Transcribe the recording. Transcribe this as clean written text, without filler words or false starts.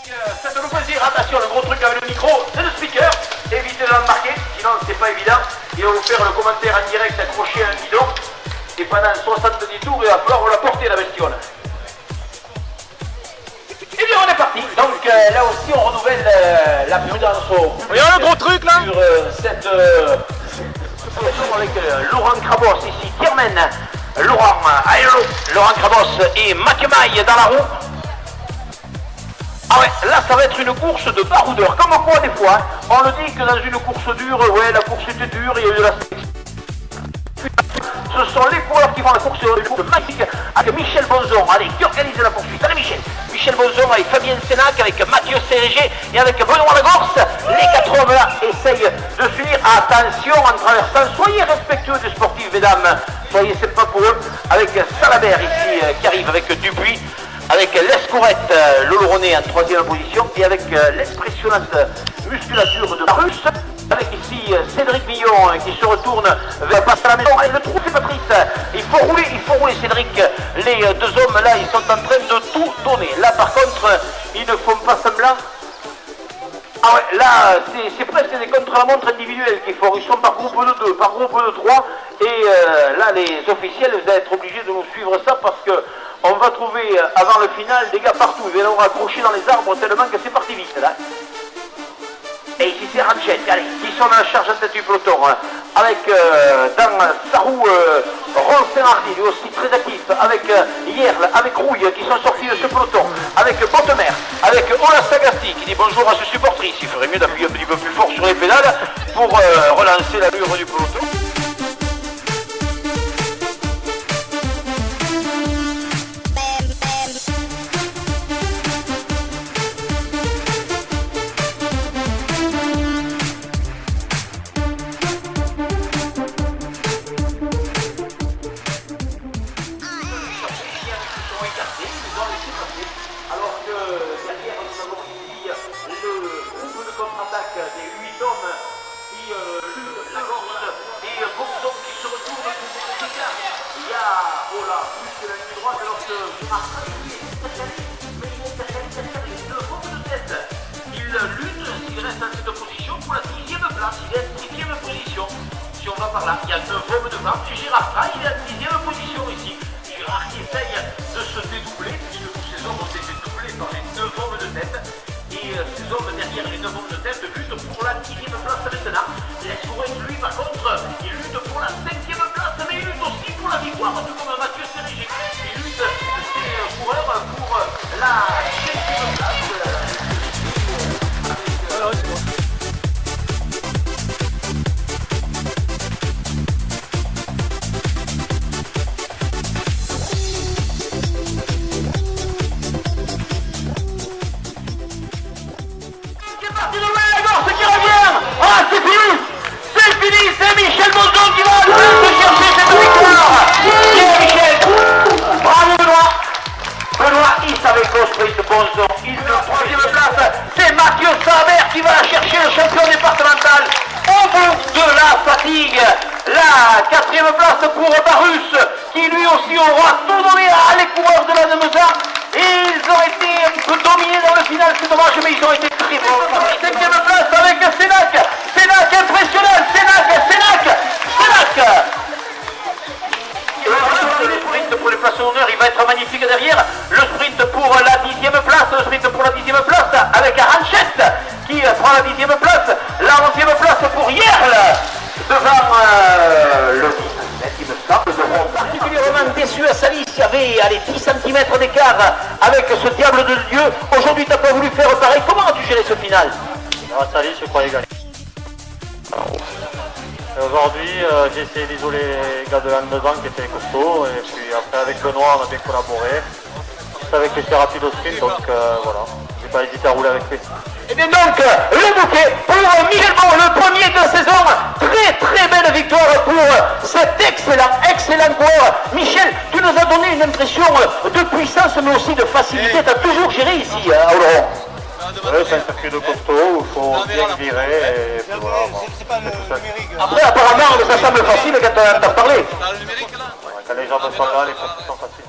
Faites le plaisir, attention, le gros truc avec le micro, c'est le speaker. Évitez de l'embarquer, sinon c'est pas évident. Il va vous faire le commentaire en direct accroché à un guidon. Et pendant 70 tours, il va falloir vous la porter la bestiole. Et bien on est parti. Donc là aussi on renouvelle la prudence au... Regarde le gros truc là. Sur cette avec Laurent Crabos ici, Tiermen, Laurent, Aélo, Laurent Crabos et Macmaille dans la roue. Ah ouais, là ça va être une course de baroudeur, comme quoi des fois, on le dit que dans une course dure, ouais la course était dure, il y a eu de la... Ce sont les coureurs qui font la course magnifique avec Michel Bonzon, allez, qui organise la poursuite. Allez Michel, Michel Bonzon avec Fabien Sénac, avec Mathieu Cérégé et avec Benoît Lagorce. Les 4 hommes là essayent de suivre. Attention en traversant, soyez respectueux des sportifs mesdames, soyez sympas pour eux. Avec Salabert ici qui arrive avec Dupuis, avec l'Escourette, le Lauronnais en 3e position et avec l'impressionnante musculature de la Russe. Avec ici Cédric Millon qui se retourne vers passer à la maison. Allez, le trou c'est Patrice. Il faut rouler Cédric. Les deux hommes là, ils sont en train de tout donner. Là par contre, ils ne font pas semblant. Ah ouais, là c'est presque des contre-la-montre individuels qu'ils font. Ils sont par groupe de 2, par groupe de 3. Et là les officiels, vous allez être obligés de nous suivre ça parce que on va trouver avant le final des gars partout. Ils vont accrocher dans les arbres tellement que c'est parti vite là. Et ici c'est Ranchette, allez, qui sont à la charge en tête du peloton, hein, avec dans sa roue Ron Saint-Marty, lui aussi très actif, avec Hierle, avec Rouille qui sont sortis de ce peloton, avec Bottemer, avec Ola Sagasti qui dit bonjour à ce supportrice. Il ferait mieux d'appuyer un petit peu plus fort sur les pédales pour relancer l'allure du peloton. Il y a 9 hommes devant, et Gérard Tra, il est en 6e position ici. Gérard qui essaye de se dédoubler, puisque tous ces hommes ont été doublés par les 9 hommes de tête. Et ces hommes derrière les 9 hommes de tête luttent pour la 10e place maintenant. L'Escourette, lui, par contre, il lutte pour la 5e place, mais il lutte aussi pour la victoire, tout comme Mathieu Cérégé. Il lutte ses coureurs pour la 5e place. C'est Michel Bonzon qui va chercher cette victoire. Bien Michel. Bravo Benoît. Benoît, il savait construire ce Bonzon. Il est en 3e place. C'est Mathieu Salabert qui va chercher le champion départemental. Au bout de la fatigue. La 4e place pour Barus, qui lui aussi aura tout donné à les coureurs de la Nemeza. Et ils ont été un peu dominés dans le final, c'est dommage, mais ils ont été très bons. 5e place avec Sénac. Sénac impressionnant. Sénac. Le sprint pour les places d'honneur, il va être magnifique derrière. Le sprint pour la 10e place, avec Ranchette qui prend la 10e place. La 11e place pour Hierle devant le 17, il me semble, de Ronde. Particulièrement déçu à Salis, il y avait 10 cm d'écart avec ce diable de Dieu. Aujourd'hui, tu n'as pas voulu faire pareil. Comment as-tu géré ce final? Salis, je croyais gagner. Aujourd'hui, j'ai essayé d'isoler les gars de l'an devant qui étaient costauds, et puis après avec Benoît, on a bien collaboré. C'est avec les rapides au sprint, donc voilà, j'ai pas hésité à rouler avec lui. Et bien donc, le bouquet pour Michel Bon, le premier de saison. Très belle victoire pour cet excellent coureur. Michel, tu nous as donné une impression de puissance, mais aussi de facilité. Tu as toujours géré ici, à Oloron. Oui, c'est un circuit de costaud, il faut bien virer, et puis voilà. C'est pas le numérique. Après, apparemment, ça semble facile quand t'as parlé. T'as le numérique là? Quand les jambes sont là, les courses sont faciles.